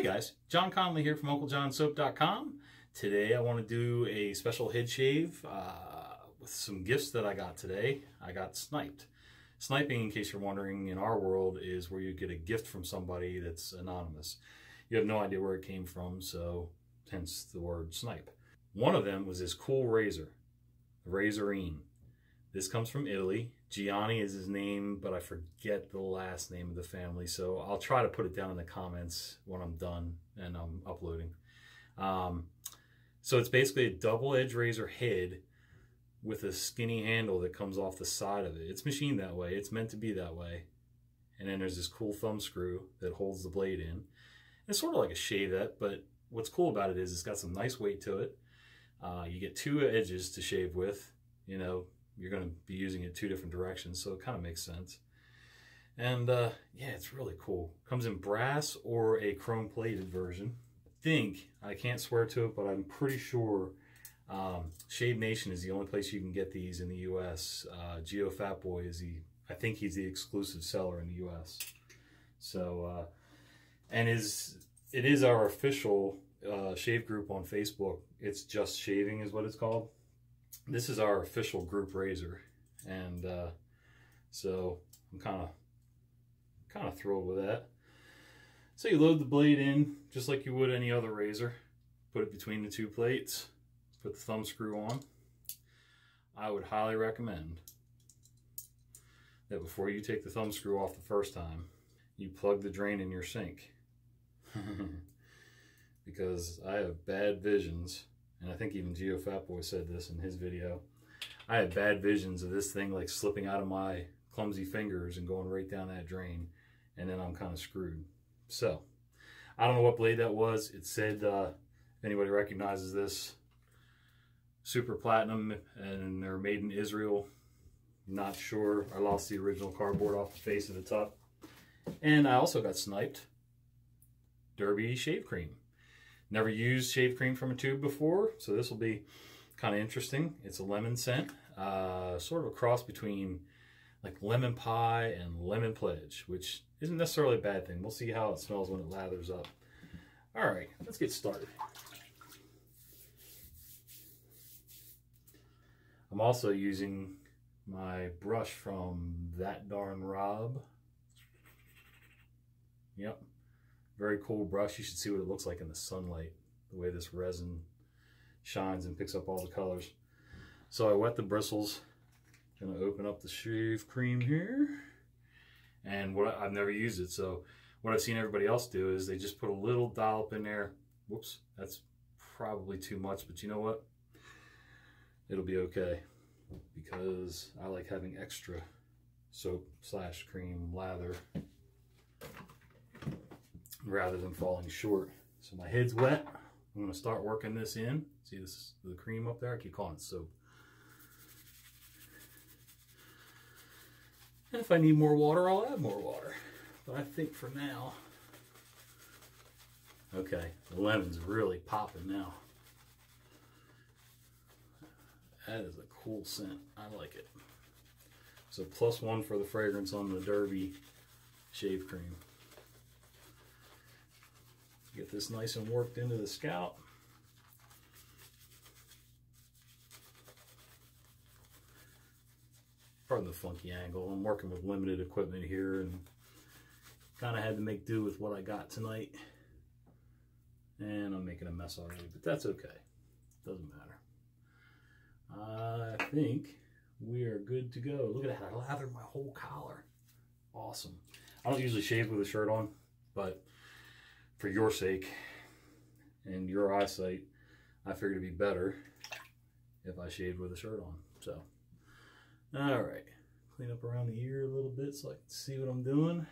Hey guys, John Conley here from UncleJohnSoap.com. Today I want to do a special head shave with some gifts that I got today. I got sniped. Sniping, in case you're wondering, in our world is where you get a gift from somebody that's anonymous. You have no idea where it came from, so hence the word snipe. One of them was this cool razor, the Razorine. This comes from Italy. Gianni is his name, but I forget the last name of the family, so I'll try to put it down in the comments when I'm done and I'm uploading. So it's basically a double-edged razor head with a skinny handle that comes off the side of it. It's machined that way. It's meant to be that way. And then there's this cool thumb screw that holds the blade in. It's sort of like a shavette, but what's cool about it is it's got some nice weight to it. You get two edges to shave with. You know, you're going to be using it two different directions, so it kind of makes sense. And yeah, it's really cool. Comes in brass or a chrome plated version. I can't swear to it, but I'm pretty sure Shave Nation is the only place you can get these in the US. Geo Fatboy is I think he's the exclusive seller in the US. So and it is our official shave group on Facebook. It's Just Shaving is what it's called. This is our official group razor, and so I'm kind of thrilled with that. So you load the blade in just like you would any other razor. Put it between the two plates. Put the thumb screw on. I would highly recommend that before you take the thumb screw off the first time, you plug the drain in your sink. Because I have bad visions, and I think even Geo Fatboy said this in his video. I have bad visions of this thing like slipping out of my clumsy fingers and going right down that drain, and then I'm kind of screwed. So, I don't know what blade that was. It said, if anybody recognizes this, Super Platinum, and they're made in Israel. Not sure. I lost the original cardboard off the face of the top. And I also got sniped Derby shave cream. Never used shave cream from a tube before, so this will be kind of interesting. It's a lemon scent, sort of a cross between like lemon pie and lemon pledge, which isn't necessarily a bad thing. We'll see how it smells when it lathers up. All right, let's get started. I'm also using my brush from That Darn Rob. Yep. Very cool brush. You should see what it looks like in the sunlight, the way this resin shines and picks up all the colors. So I wet the bristles. Gonna open up the shave cream here. And I've never used it, so what I've seen everybody else do is they just put a little dollop in there. Whoops, that's probably too much, but you know what? It'll be okay, because I like having extra soap / cream lather rather than falling short. So my head's wet. I'm going to start working this in. See this, the cream up there? I keep calling it soap. And if I need more water, I'll add more water. But I think for now, okay, the lemon's really popping now. That is a cool scent. I like it. So +1 for the fragrance on the Derby shave cream. Get this nice and worked into the scalp. Pardon the funky angle. I'm working with limited equipment here and kind of had to make do with what I got tonight. And I'm making a mess already, but that's okay. Doesn't matter. I think we are good to go. Look at that. I lathered my whole collar. Awesome. I don't usually shave with a shirt on, but for your sake and your eyesight, I figured it'd be better if I shaved with a shirt on. So, all right, clean up around the ear a little bit so I can see what I'm doing.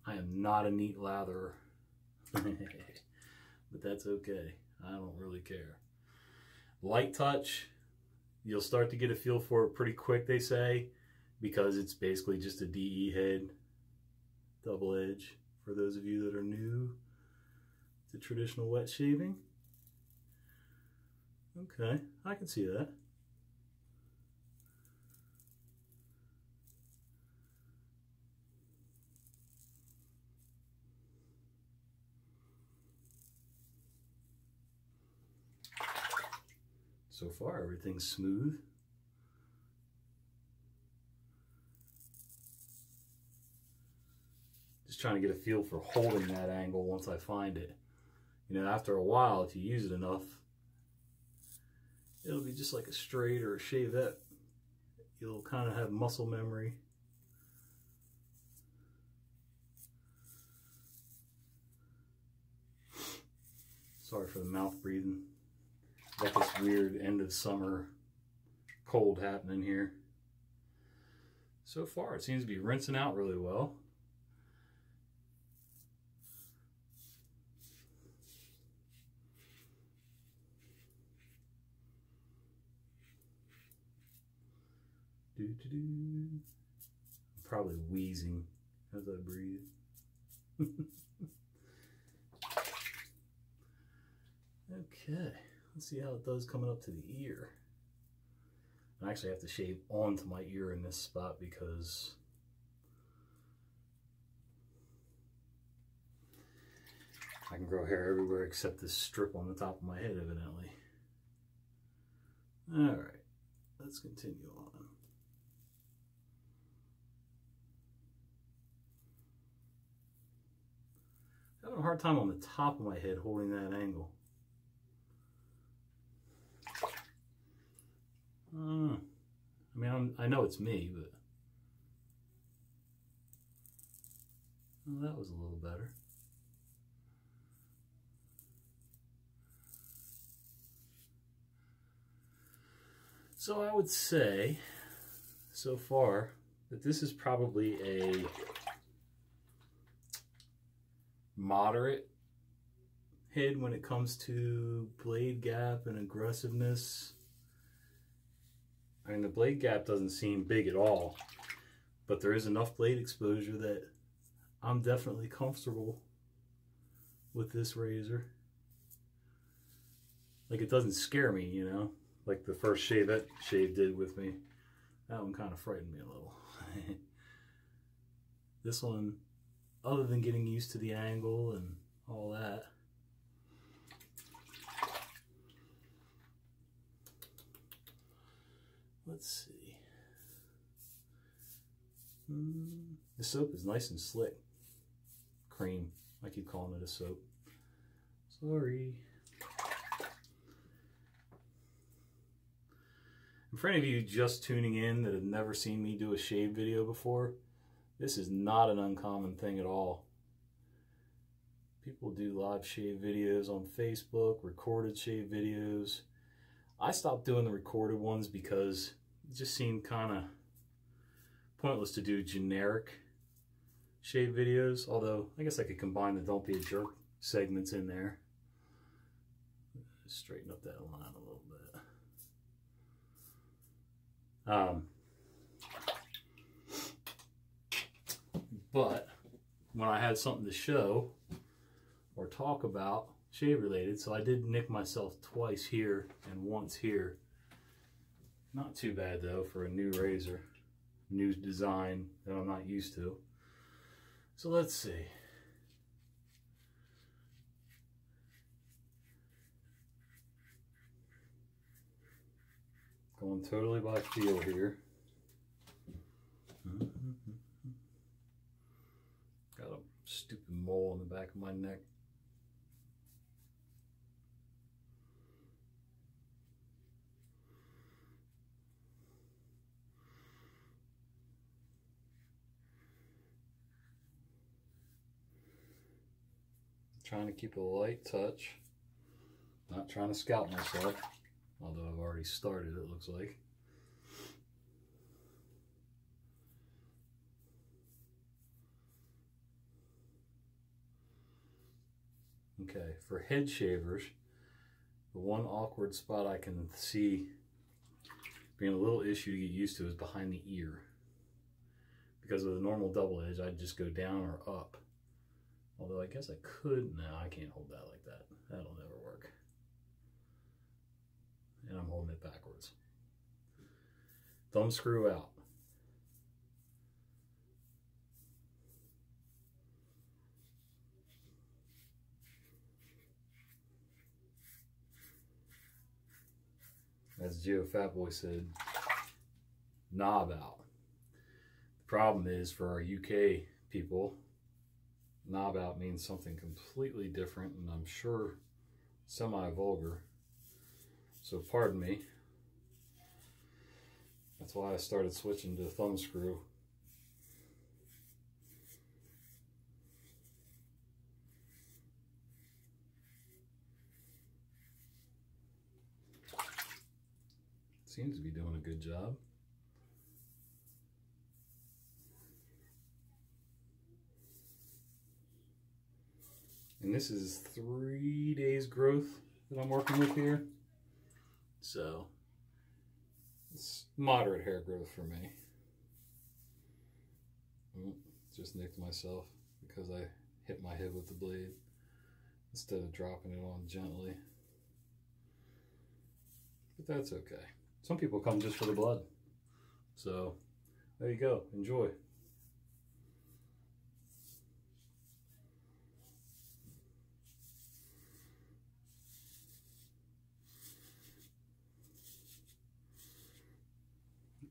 I am not a neat latherer, but that's okay. I don't really care. Light touch, you'll start to get a feel for it pretty quick, they say, because it's basically just a DE head, double edge. For those of you that are new to traditional wet shaving. Okay, I can see that. So far, everything's smooth. Just trying to get a feel for holding that angle once I find it. You know, after a while, if you use it enough, it'll be just like a straight or a shavette. You'll kind of have muscle memory. Sorry for the mouth breathing. Got this weird end of summer cold happening here. So far, it seems to be rinsing out really well. I'm probably wheezing as I breathe. Okay, let's see how it does coming up to the ear. I actually have to shave onto my ear in this spot because I can grow hair everywhere except this strip on the top of my head, evidently. Alright, let's continue on. I'm having a hard time on the top of my head holding that angle. I mean, I know it's me, but well, that was a little better. So I would say, so far, that this is probably a moderate head when it comes to blade gap and aggressiveness. I mean, the blade gap doesn't seem big at all, but there is enough blade exposure that I'm definitely comfortable with this razor. Like, it doesn't scare me, you know, like the first shave did with me. That one kind of frightened me a little. This one, other than getting used to the angle and all that, let's see. The soap is nice and slick. Cream. I keep calling it a soap. Sorry. And for any of you just tuning in that have never seen me do a shave video before, this is not an uncommon thing at all. People do live shave videos on Facebook, recorded shave videos. I stopped doing the recorded ones because it just seemed kind of pointless to do generic shave videos, although I guess I could combine the Don't Be a Jerk segments in there. Just straighten up that line a little bit. But when I had something to show or talk about shave related, so I did nick myself twice here and once here. Not too bad though for a new razor, new design that I'm not used to. So let's see. Going totally by feel here. Got a stupid mole on the back of my neck. Trying to keep a light touch. Not trying to scalp myself, although I've already started, it looks like. Okay, for head shavers, the one awkward spot I can see being a little issue to get used to is behind the ear. Because with a normal double edge, I'd just go down or up. Although I guess I could. No, I can't hold that like that. That'll never work. And I'm holding it backwards. Thumb screw out. as Geo Fatboy said, knob out. The problem is for our UK people, knob out means something completely different, and I'm sure semi-vulgar. So pardon me. That's why I started switching to thumb screw. Seems to be doing a good job. And this is 3 days growth that I'm working with here. So it's moderate hair growth for me. Just nicked myself because I hit my head with the blade instead of dropping it on gently. But that's okay. Some people come just for the blood. So there you go. Enjoy.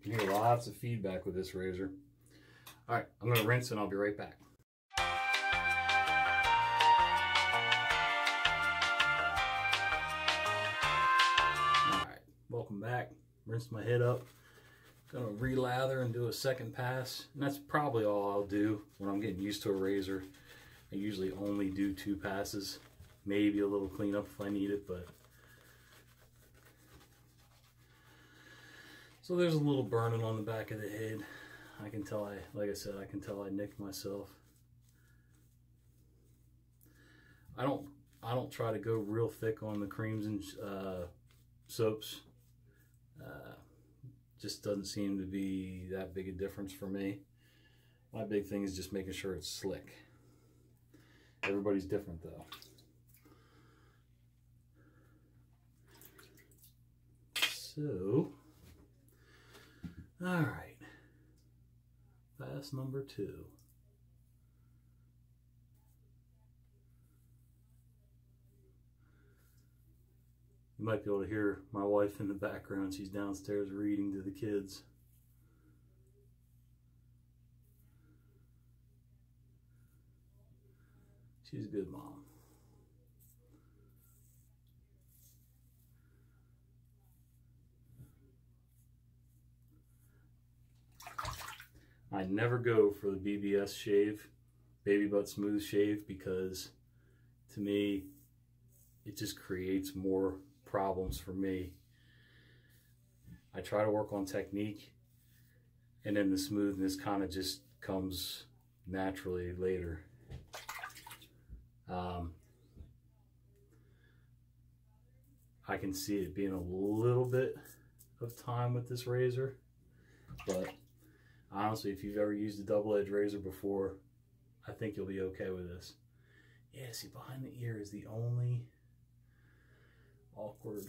You can hear lots of feedback with this razor. All right, I'm going to rinse and I'll be right back. All right, welcome back. Rinsed my head up. Gonna relather and do a second pass. And that's probably all I'll do when I'm getting used to a razor. I usually only do 2 passes. Maybe a little cleanup if I need it, but. So there's a little burning on the back of the head. I can tell like I said, I can tell I nicked myself. I don't try to go real thick on the creams and soaps. Just doesn't seem to be that big a difference for me. My big thing is just making sure it's slick. Everybody's different though. So, all right, pass number 2. You might be able to hear my wife in the background. She's downstairs reading to the kids. She's a good mom. I never go for the BBS shave, baby butt smooth shave, because to me, it just creates more problems for me. I try to work on technique, and then the smoothness kind of just comes naturally later. I can see it being a little bit of time with this razor, but honestly, if you've ever used a double-edged razor before, I think you'll be okay with this. Yeah, see, behind the ear is the only awkward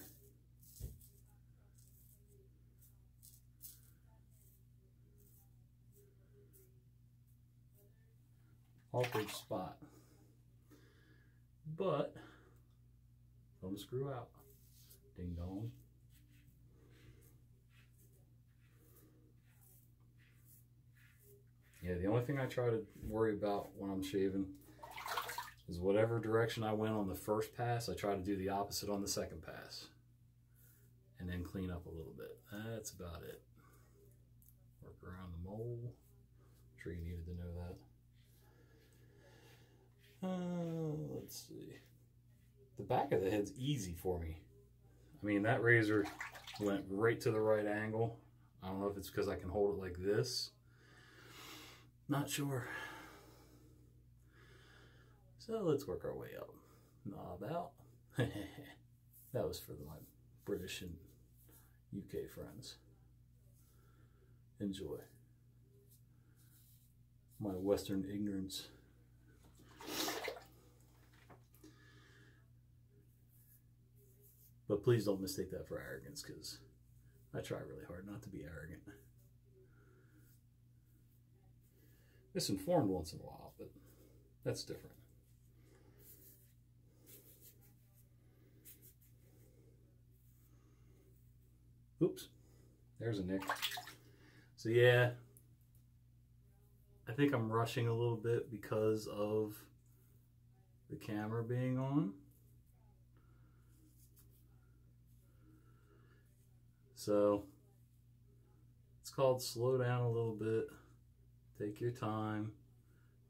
spot. But thumb screw out. Ding dong. Yeah, the only thing I try to worry about when I'm shaving is whatever direction I went on the first pass, I try to do the opposite on the second pass. And then clean up a little bit. That's about it. Work around the mole. I'm sure you needed to know that. Let's see. The back of the head's easy for me. I mean, that razor went right to the right angle. I don't know if it's because I can hold it like this. Not sure. So let's work our way up. Knob out. That was for my British and UK friends. Enjoy. My Western ignorance. But please don't mistake that for arrogance, because I try really hard not to be arrogant. Misinformed once in a while, but that's different. Oops, there's a nick. So yeah, I think I'm rushing a little bit because of the camera being on. So it's called slow down a little bit. Take your time.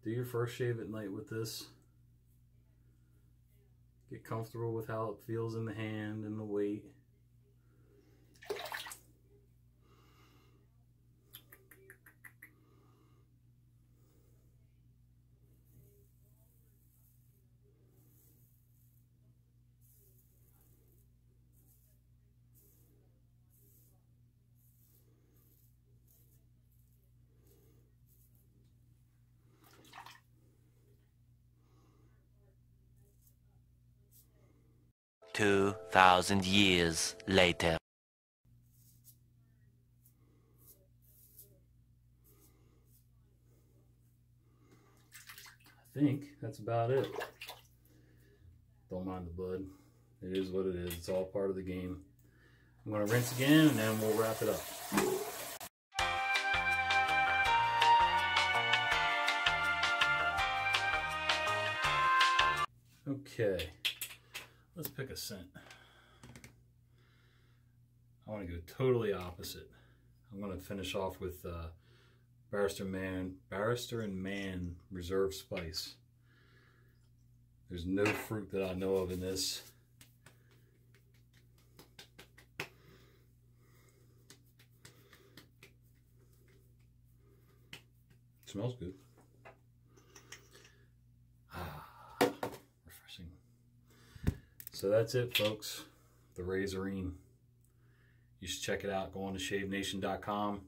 Do your first shave at night with this. Get comfortable with how it feels in the hand and the weight. $2,000 years later. I think that's about it. Don't mind the blood. It is what it is. It's all part of the game. I'm going to rinse again and then we'll wrap it up. Okay, let's pick a scent. I want to go totally opposite. I'm going to finish off with Barrister and Man Reserve Spice. There's no fruit that I know of in this. It smells good. Refreshing. So that's it, folks. The Razorine. You should check it out. Go on to shavenation.com.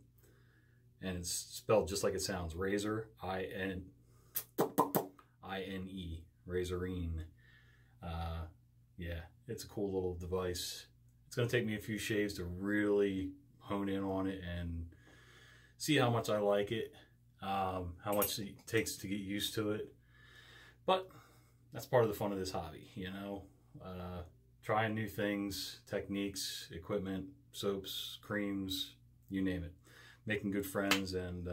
And it's spelled just like it sounds. Razor, I-N-E. Razorine. Yeah, it's a cool little device. It's going to take me a few shaves to really hone in on it and see how much I like it, how much it takes to get used to it. But that's part of the fun of this hobby, you know. Trying new things, techniques, equipment, soaps, creams, you name it. Making good friends and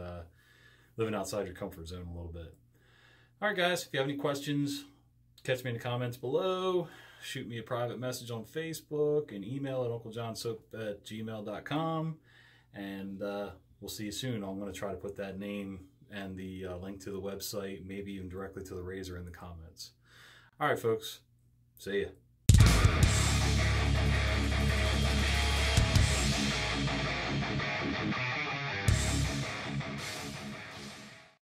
living outside your comfort zone a little bit. All right, guys, if you have any questions, catch me in the comments below. Shoot me a private message on Facebook and email at unclejohnsoap@gmail.com. And we'll see you soon. I'm going to try to put that name and the link to the website, maybe even directly to the razor in the comments. All right, folks. See ya.